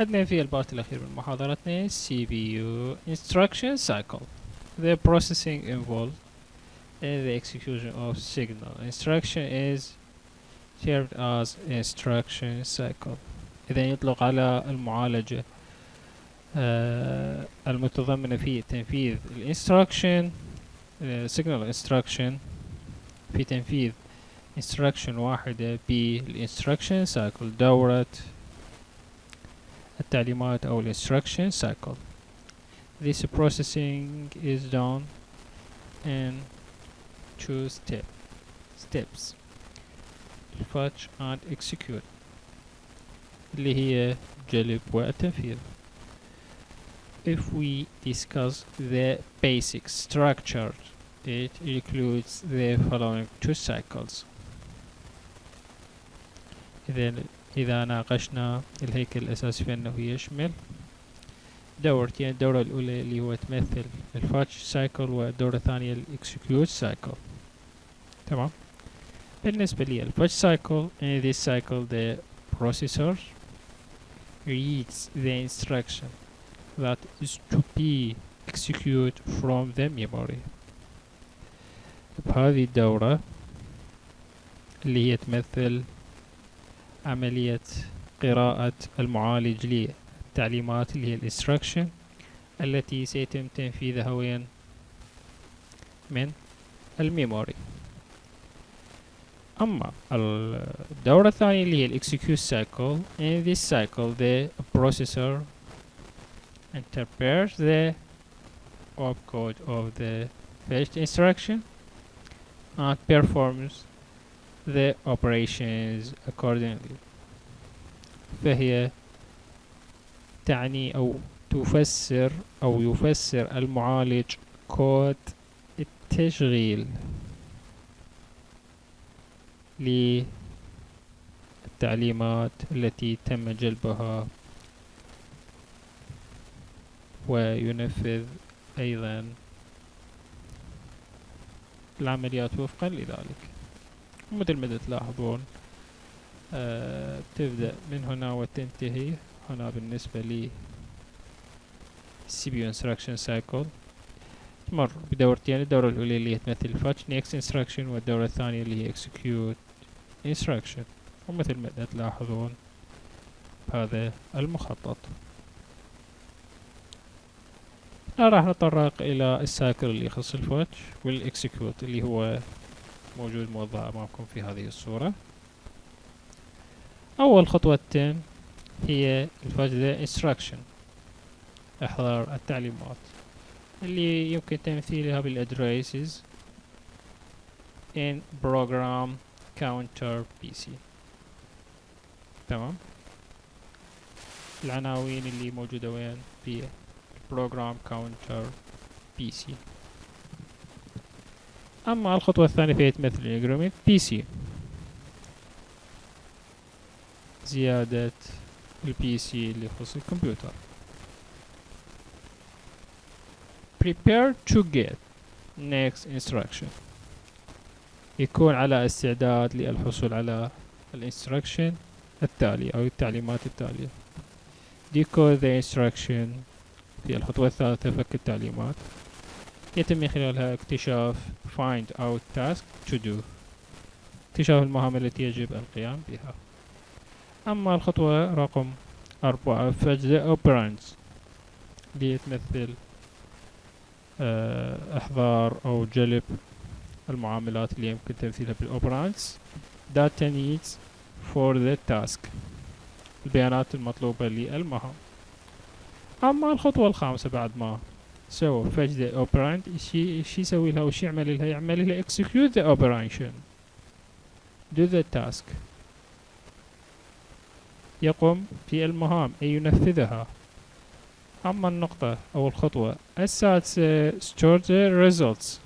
عندنا في البارت الأخير من محاضرتنا CPU instruction cycle. The processing involved in the execution of signal instruction is served as instruction cycle. إذا يطلق على المعالجة المتضمنة في تنفيذ instruction signal instruction في تنفيذ instruction واحدة بالinstruction cycle دورة التعليمات أو instruction cycle. This processing is done in two steps fetch and execute اللي هي جلب والتنفيذ. If we discuss the basic structure, it includes the following two cycles. إذا ناقشنا الهيكل الأساسي فإنه يشمل دورتين. الدورة الأولى اللي هو تمثل الفاتش سايكل، والدورة الثانية الإكسكيوت سايكل. تمام. بالنسبة لي الفاتش سايكل، in this cycle the processor reads the instruction that is to be executed from the memory. بهذه الدورة اللي هي تمثل عملية قراءة المعالج للتعليمات اللي هي الانستراكشن التي سيتم تنفيذها وين؟ من الميموري. أما الدورة الثانية اللي هي execute cycle. In this cycle the processor interprets the opcode of the first instruction and performs the operations accordingly. فهي تعني أو تفسر أو يفسر المعالج كود التشغيل للتعليمات التي تم جلبها، وينفذ أيضا العمليات وفقا لذلك. مثل ما تلاحظون تبدأ من هنا وتنتهي هنا بالنسبة لي CPU instruction cycle. تمر بدورتين. الدورة الأولى اللي هي تمثل fetch next instruction، والدورة الثانية اللي هي execute instruction. ومثل ما تلاحظون هذا المخطط. راح نتطرق إلى السايكل اللي يخص الفاتش والإكسكيوت اللي هو موجود موضع أمامكم في هذه الصورة. أول خطوتين هي الفاتش the instruction، إحضار التعليمات اللي يمكن تمثيلها بالأدريسز in program counter PC. تمام. العناوين اللي موجودة وين؟ في program counter PC. أما الخطوة الثانية فهي تمثل increment PC، زيادة البي سي اللي يخص الكمبيوتر. prepare to get next instruction، يكون على استعداد للحصول على الانستراكشن التالي أو التعليمات التالية. decode the instruction في الخطوة الثالثة فك التعليمات، يتم من خلالها اكتشاف find out task to do، اكتشاف المهام التي يجب القيام بها. أما الخطوة رقم 4 fetch the operands اللي تمثل إحضار أو جلب المعاملات اللي يمكن تمثيلها بالأوبراندز. data needs for the task، البيانات المطلوبة للمهام. أما الخطوة الخامسة بعد ما سوى fetch the operand، شي يسوي لها وش يعمل لها؟ يعمل لها execute the operation، do the task، يقوم في المهام أي ينفذها. أما النقطة أو الخطوة السادسة store the results،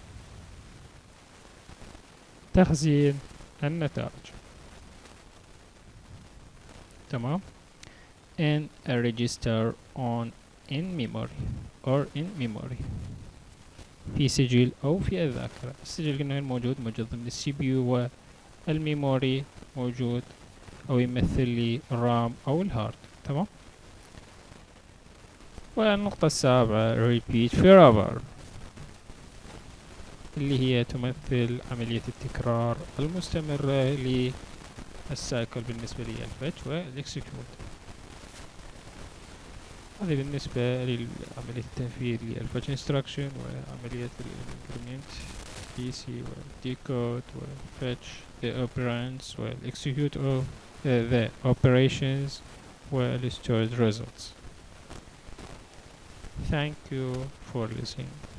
تخزين النتائج. تمام. in a register on in memory or in memory، في سجل أو في الذاكرة. السجل قلنا موجود ضمن السي بي يو، والميموري موجود أو يمثل لي الرام أو الهارد. تمام. والنقطة السابعة repeat forever، اللي هي تمثل عملية التكرار المستمرة للسايكل بالنسبة للفetch والإكسكيوت. هذه بالنسبة لعملية التنفيذ للفetch instruction وعملية الانكريمنت PC والديكود والfetch the operands والexecute of the operations والstored results. Thank you for listening.